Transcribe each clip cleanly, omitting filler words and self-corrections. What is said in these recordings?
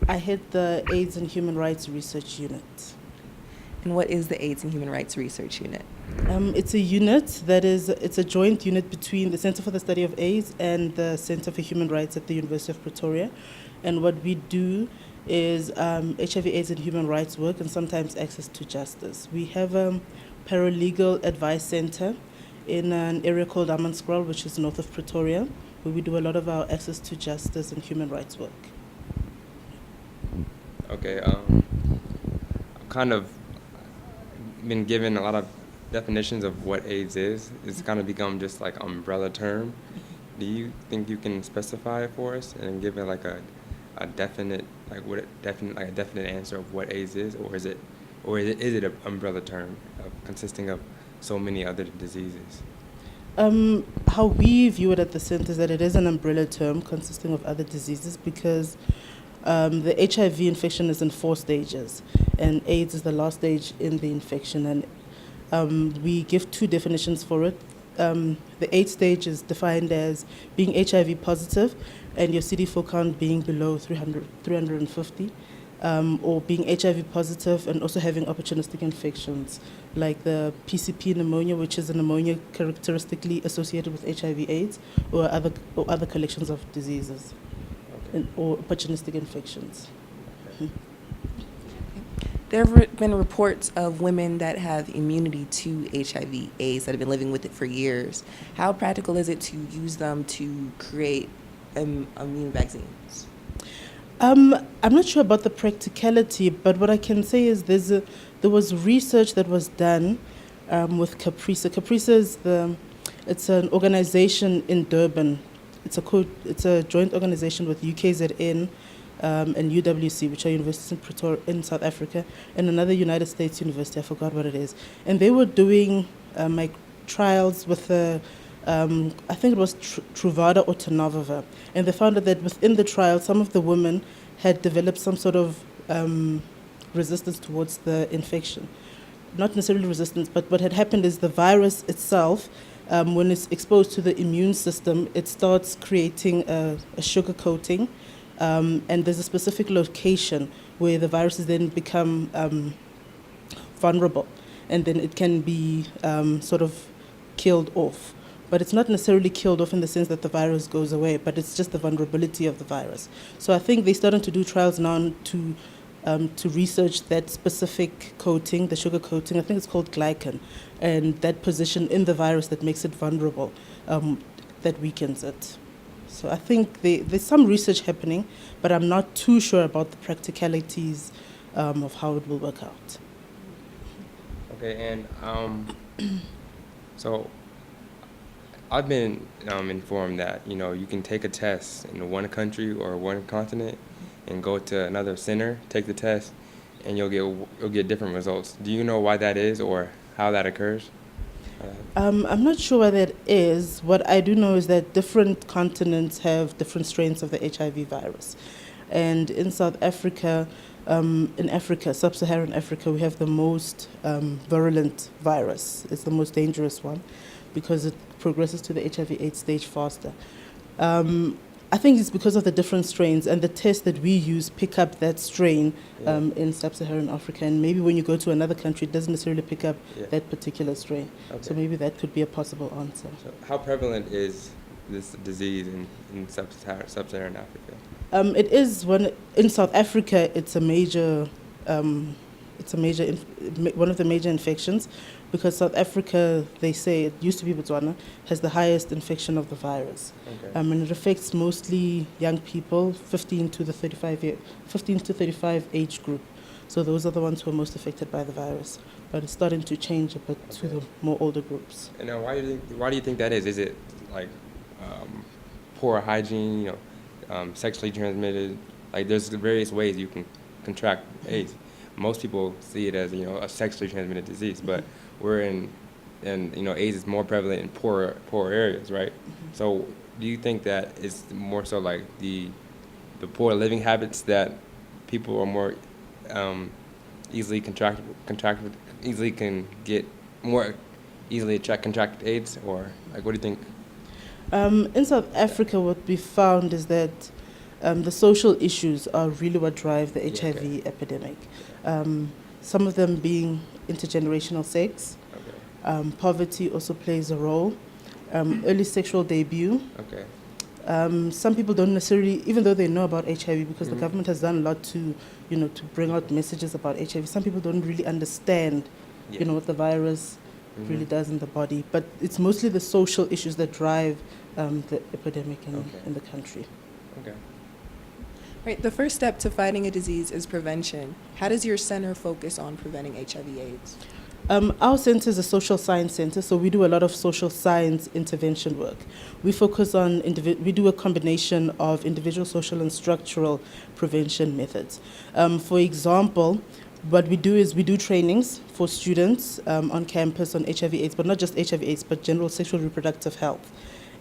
I head the AIDS and Human Rights Research Unit. And what is the AIDS and Human Rights Research Unit? It's a unit it's a joint unit between the Center for the Study of AIDS and the Center for Human Rights at the University of Pretoria. And what we do is HIV, AIDS, and human rights work, and sometimes access to justice. We have a paralegal advice center in an area called Amanskraal, which is north of Pretoria, where we do a lot of our access to justice and human rights work. Okay, I've kind of been given a lot of definitions of what AIDS is. It's kind of become just like an umbrella term. Do you think you can specify it for us and give it like a definite, like what a definite answer of what AIDS is, or is it an umbrella term consisting of so many other diseases? How we view it at the center is that it is an umbrella term consisting of other diseases because the HIV infection is in 4 stages, and AIDS is the last stage in the infection, and we give 2 definitions for it. The AIDS stage is defined as being HIV positive and your CD4 count being below 350, or being HIV positive and also having opportunistic infections like the PCP pneumonia, which is a pneumonia characteristically associated with HIV/AIDS, or other collections of diseases, or opportunistic infections. There have been reports of women that have immunity to HIV/AIDS that have been living with it for years. How practical is it to use them to create immune vaccines? I'm not sure about the practicality, but what I can say is there was research that was done with CAPRISA. CAPRISA it's an organization in Durban. It's a joint organization with UKZN and UWC, which are universities in Pretoria, in South Africa, and another United States university. I forgot what it is. And they were doing trials with I think it was Truvada or Tenofovir, and they found out that within the trial, some of the women had developed some sort of resistance towards the infection. Not necessarily resistance, but what had happened is the virus itself, when it's exposed to the immune system, it starts creating a sugar coating, and there's a specific location where the viruses then become vulnerable, and then it can be sort of killed off. But it's not necessarily killed off in the sense that the virus goes away, but it's just the vulnerability of the virus. So I think they're starting to do trials now to research that specific coating, the sugar coating. I think it's called glycan, and that position in the virus that makes it vulnerable, that weakens it. So I think there's some research happening, but I'm not too sure about the practicalities of how it will work out. Okay, and so I've been informed that you can take a test in one country or one continent and go to another center, take the test, and you'll get different results. Do you know why that is or how that occurs? I'm not sure why that is. What I do know is that different continents have different strains of the HIV virus. And in South Africa, in Africa, sub-Saharan Africa, we have the most virulent virus. It's the most dangerous one because it progresses to the HIV/AIDS stage faster. I think it's because of the different strains, and the tests that we use pick up that strain in sub-Saharan Africa, and maybe when you go to another country, it doesn't necessarily pick up that particular strain. Okay. So maybe that could be a possible answer. So how prevalent is this disease in sub-Saharan Africa? It is in South Africa. It's a major, one of the major infections, because South Africa, they say, it used to be Botswana, has the highest infection of the virus. Okay. And it affects mostly young people, 15 to 35 age group. So those are the ones who are most affected by the virus. But it's starting to change a bit to the more older groups. And now why do you think that is? Is it like poor hygiene, sexually transmitted? Like there's various ways you can contract AIDS. Most people see it as a sexually transmitted disease, but we're in AIDS is more prevalent in poor areas, right? Mm-hmm. So do you think that it's more so like the poor living habits that people are more easily contracted, easily can get more easily contracted AIDS, or like what do you think? In South Africa, what we found is that The social issues are really what drive the Yeah, HIV okay. epidemic. Some of them being intergenerational sex. Okay. Poverty also plays a role. Early sexual debut. Okay. Some people don't necessarily, even though they know about HIV, because the Mhm. government has done a lot to, to bring out messages about HIV. Some people don't really understand, Yeah. what the virus Mhm. really does in the body. But it's mostly the social issues that drive the epidemic Okay. in the country. Okay. Right. The first step to fighting a disease is prevention. How does your center focus on preventing HIV/AIDS? Our center is a social science center, so we do a lot of social science intervention work. We focus on, we do a combination of individual, social, and structural prevention methods. For example, what we do is we do trainings for students on campus on HIV/AIDS, but not just HIV/AIDS, but general sexual reproductive health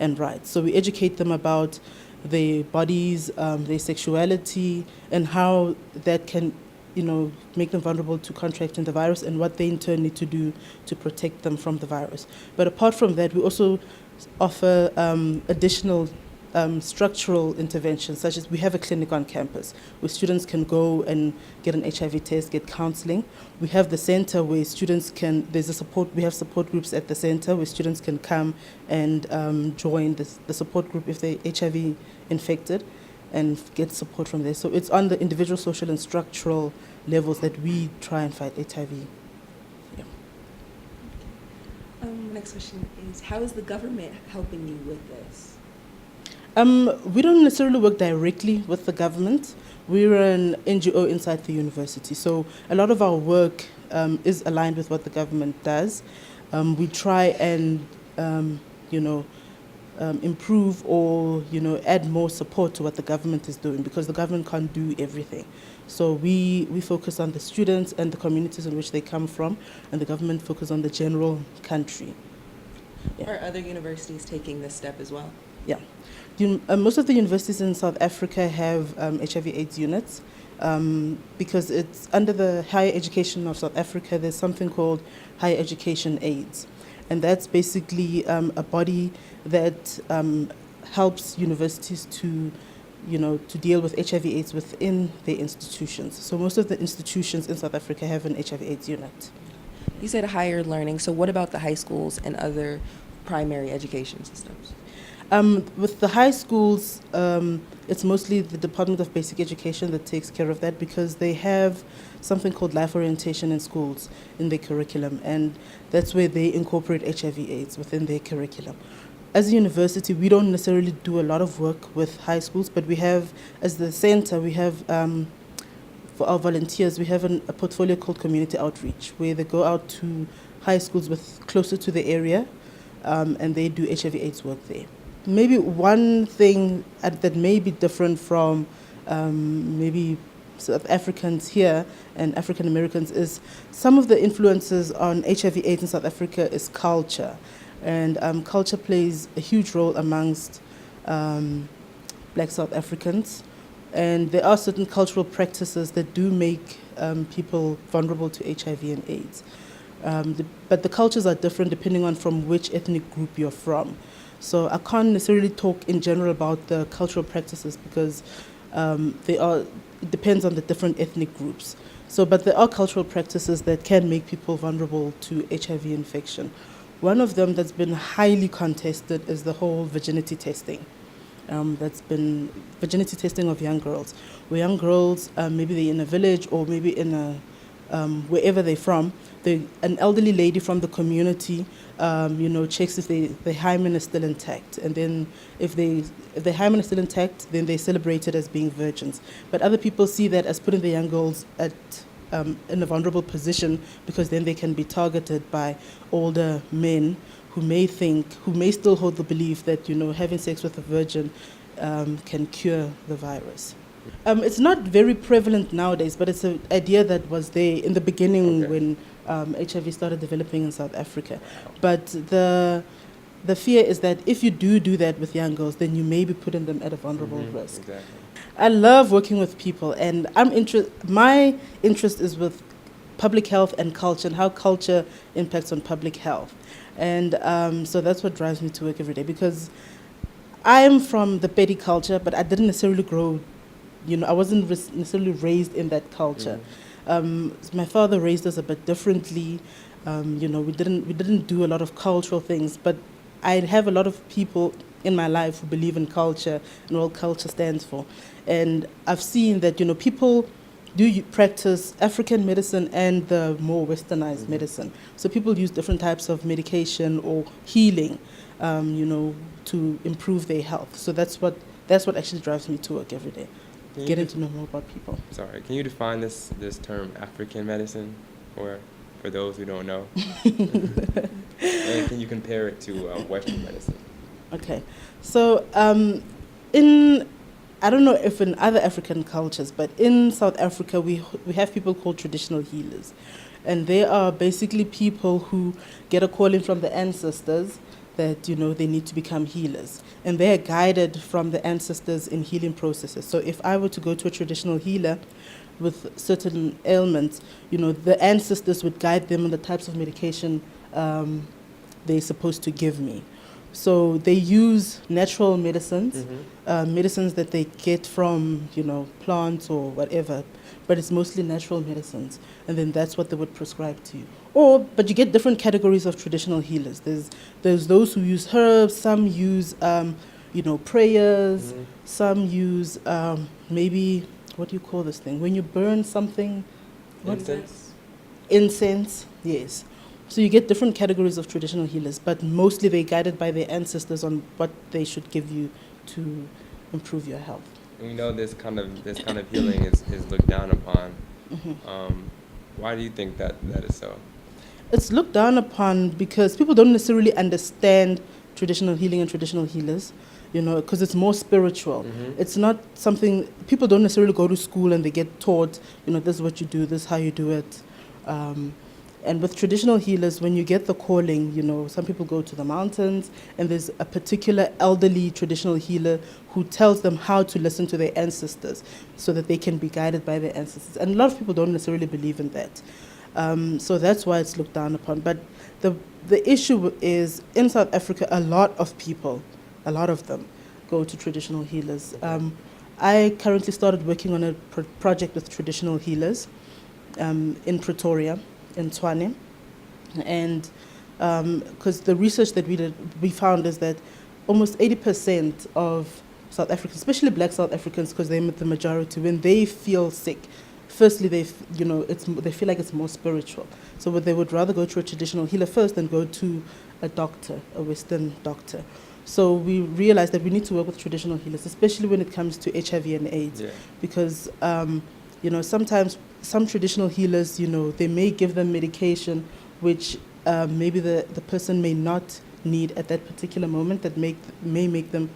and rights. So we educate them about their bodies, their sexuality, and how that can make them vulnerable to contracting the virus, and what they in turn need to do to protect them from the virus. But apart from that, we also offer additional structural interventions, such as we have a clinic on campus where students can go and get an HIV test, get counseling. We have the center where students can, we have support groups at the center where students can come and join the support group if they're HIV infected, and get support from there. So it's on the individual, social, and structural levels that we try and fight HIV. Yeah. Next question is, how is the government helping you with this? We don't necessarily work directly with the government. We're an NGO inside the university, so a lot of our work is aligned with what the government does. We try and improve or add more support to what the government is doing, because the government can't do everything. So we focus on the students and the communities in which they come from, and the government focus on the general country. Yeah. Are other universities taking this step as well? Yeah. Most of the universities in South Africa have HIV/AIDS units, because it's under the higher education of South Africa. There's something called Higher Education AIDS, and that's basically a body that helps universities to deal with HIV/AIDS within their institutions. So most of the institutions in South Africa have an HIV/AIDS unit. You said higher learning, so what about the high schools and other primary education systems? With the high schools, it's mostly the Department of Basic Education that takes care of that, because they have something called life orientation in schools in their curriculum, and that's where they incorporate HIV/AIDS within their curriculum. As a university, we don't necessarily do a lot of work with high schools, but we have, as the center, we have, for our volunteers, we have a portfolio called Community Outreach, where they go out to high schools closer to the area, and they do HIV/AIDS work there. Maybe one thing that may be different from maybe South Africans here and African Americans is some of the influences on HIV/AIDS in South Africa is culture. And culture plays a huge role amongst Black South Africans. And there are certain cultural practices that do make people vulnerable to HIV and AIDS. But the cultures are different depending on from which ethnic group you're from. So I can't necessarily talk in general about the cultural practices, because it depends on the different ethnic groups. But there are cultural practices that can make people vulnerable to HIV infection. One of them that's been highly contested is the whole virginity testing. That's been virginity testing of young girls, where young girls, maybe they're in a village or maybe in a wherever they're from, an elderly lady from the community, checks if the hymen is still intact, and then if the hymen is still intact, then they celebrate it as being virgins. But other people see that as putting the young girls in a vulnerable position, because then they can be targeted by older men who may still hold the belief that having sex with a virgin can cure the virus. It's not very prevalent nowadays, but it's an idea that was there in the beginning when HIV started developing in South Africa. But the fear is that if you do that with young girls, then you may be putting them at a vulnerable risk. Exactly. I love working with people, and my interest is with public health and culture, and how culture impacts on public health. And so that's what drives me to work every day, because I am from the petty culture, but I didn't necessarily grow I wasn't necessarily raised in that culture. My father raised us a bit differently. We didn't do a lot of cultural things, but I have a lot of people in my life who believe in culture and what culture stands for. And I've seen that, people do practice African medicine and the more westernized medicine. So people use different types of medication or healing, to improve their health. So that's what actually drives me to work every day, getting to know more about people. Sorry, can you define this term African medicine for those who don't know? And can you compare it to Western medicine? Okay, so I don't know if in other African cultures, but in South Africa we have people called traditional healers, and they are basically people who get a calling from the ancestors that they need to become healers, and they are guided from the ancestors in healing processes. So if I were to go to a traditional healer with certain ailments, the ancestors would guide them on the types of medication they're supposed to give me. So they use natural medicines, medicines that they get from, plants or whatever, but it's mostly natural medicines, and then that's what they would prescribe to you. But you get different categories of traditional healers. There's those who use herbs, some use, prayers, some use, maybe, what do you call this thing? When you burn something? Incense? Incense, yes. So you get different categories of traditional healers, but mostly they're guided by their ancestors on what they should give you to improve your health. And we know this kind of healing is looked down upon. Why do you think that is so? It's looked down upon because people don't necessarily understand traditional healing and traditional healers, because it's more spiritual. It's not something, people don't necessarily go to school and they get taught, this is what you do, this is how you do it. And with traditional healers, when you get the calling, some people go to the mountains, and there's a particular elderly traditional healer who tells them how to listen to their ancestors so that they can be guided by their ancestors. And a lot of people don't necessarily believe in that. So that's why it's looked down upon. But the issue is, in South Africa, a lot of them go to traditional healers. I currently started working on a project with traditional healers in Pretoria, in Taurean, and because the research that we found is that almost 80% of South Africans, especially Black South Africans, because they're the majority, when they feel sick, firstly they feel like it's more spiritual. So they would rather go to a traditional healer first than go to a doctor, a Western doctor. So we realized that we need to work with traditional healers, especially when it comes to HIV and AIDS, because sometimes some traditional healers, they may give them medication which maybe the person may not need at that particular moment, that may make them,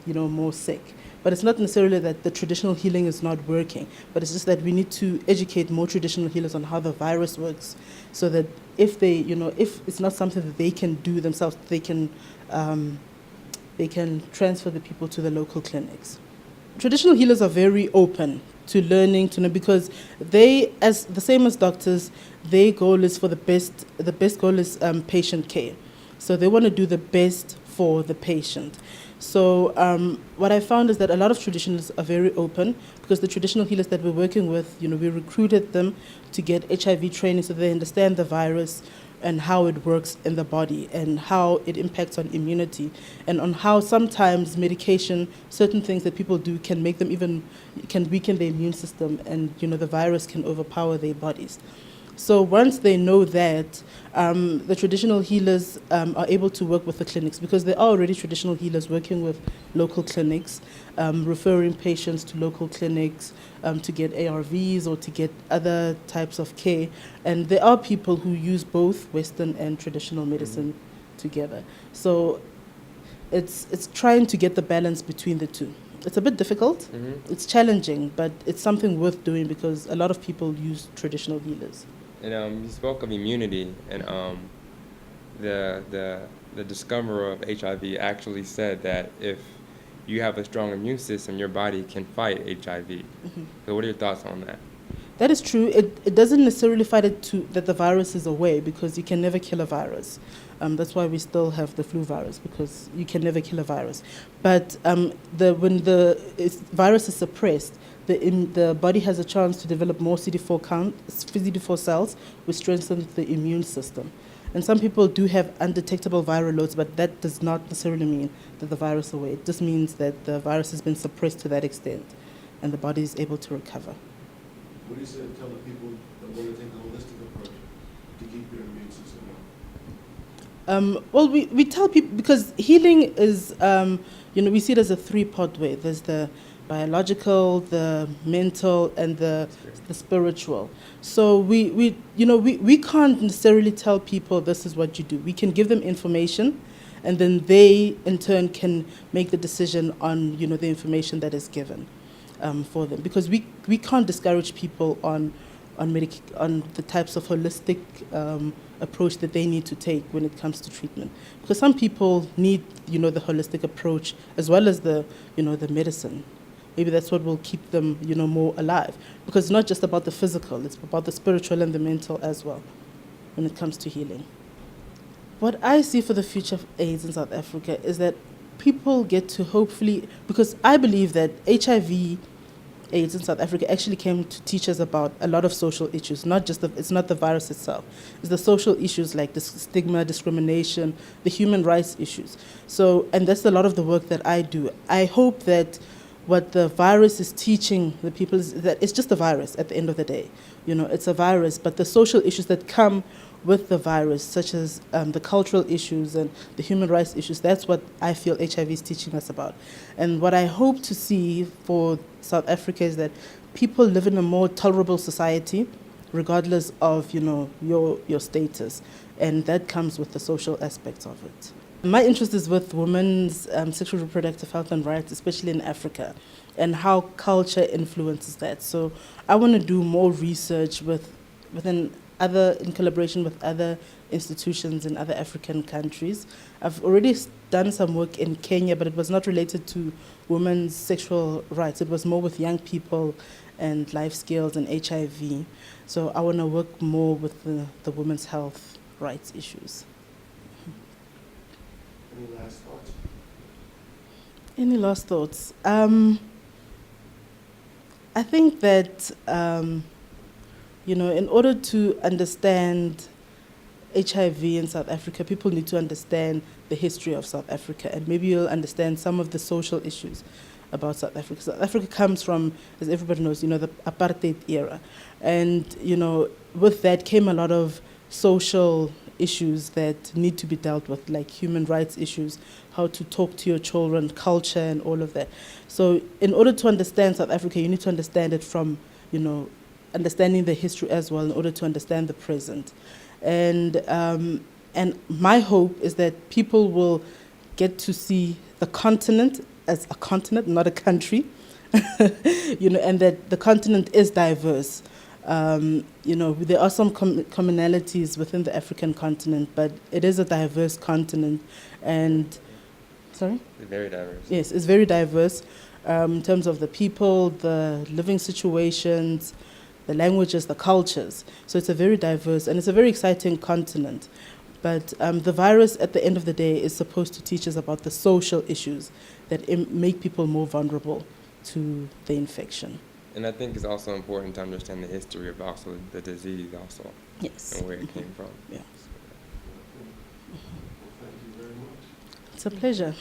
more sick. But it's not necessarily that the traditional healing is not working, but it's just that we need to educate more traditional healers on how the virus works, so that if if it's not something that they can do themselves, they can transfer the people to the local clinics. Traditional healers are very open to learning, to know, because they, as the same as doctors, their goal is for the best goal is patient care. So they want to do the best for the patient. So what I found is that a lot of traditionalists are very open, because the traditional healers that we're working with, we recruited them to get HIV training so they understand the virus and how it works in the body and how it impacts on immunity, and on how sometimes medication, certain things that people do can make them can weaken their immune system, and the virus can overpower their bodies. So once they know that, the traditional healers are able to work with the clinics, because there are already traditional healers working with local clinics, referring patients to local clinics to get ARVs or to get other types of care. And there are people who use both Western and traditional medicine together. So it's trying to get the balance between the two. It's a bit difficult, it's challenging, but it's something worth doing, because a lot of people use traditional healers. And you spoke of immunity, and the discoverer of HIV actually said that if you have a strong immune system, your body can fight HIV. So what are your thoughts on that? That is true. It doesn't necessarily fight it to that the virus is away, because you can never kill a virus. That's why we still have the flu virus, because you can never kill a virus. But when the virus is suppressed, the body has a chance to develop more CD4 cells, which strengthens the immune system. And some people do have undetectable viral loads, but that does not necessarily mean that the virus is away. It just means that the virus has been suppressed to that extent, and the body is able to recover. What do you say to tell the people that want to take a holistic approach to keep their immune system up? Well, we tell people, because healing is, we see it as a three-part way. There's the biological, the mental, and the spiritual. So we can't necessarily tell people this is what you do. We can give them information, and then they, in turn, can make the decision on, the information that is given for them. Because we can't discourage people on the types of holistic approach that they need to take when it comes to treatment. Because some people need, the holistic approach as well as the medicine. Maybe that's what will keep them, more alive. Because it's not just about the physical, it's about the spiritual and the mental as well when it comes to healing. What I see for the future of AIDS in South Africa is that people get to hopefully, because I believe that HIV AIDS in South Africa actually came to teach us about a lot of social issues, it's not the virus itself. It's the social issues like the stigma, discrimination, the human rights issues. So, and that's a lot of the work that I do. I hope that what the virus is teaching the people is that it's just a virus at the end of the day. It's a virus, but the social issues that come with the virus, such as the cultural issues and the human rights issues, that's what I feel HIV is teaching us about. And what I hope to see for South Africa is that people live in a more tolerable society, regardless of, your status. And that comes with the social aspects of it. My interest is with women's sexual reproductive health and rights, especially in Africa, and how culture influences that. So I want to do more research in collaboration with other institutions in other African countries. I've already done some work in Kenya, but it was not related to women's sexual rights. It was more with young people and life skills and HIV. So I want to work more with the women's health rights issues. Any last thoughts? Any last thoughts? I think that, in order to understand HIV in South Africa, people need to understand the history of South Africa, and maybe you'll understand some of the social issues about South Africa. South Africa comes from, as everybody knows, the apartheid era. And, with that came a lot of social issues that need to be dealt with, like human rights issues, how to talk to your children, culture, and all of that. So in order to understand South Africa, you need to understand it from, understanding the history as well in order to understand the present. And my hope is that people will get to see the continent as a continent, not a country, and that the continent is diverse. There are some commonalities within the African continent, but it is a diverse continent. And, sorry? It's very diverse. Yes, it's very diverse in terms of the people, the living situations, the languages, the cultures. So it's a very diverse, and it's a very exciting continent. But the virus, at the end of the day, is supposed to teach us about the social issues that make people more vulnerable to the infection. And I think it's also important to understand the history of also the disease also. Yes. And where it came from. Yeah. Well, thank you very much. It's a pleasure.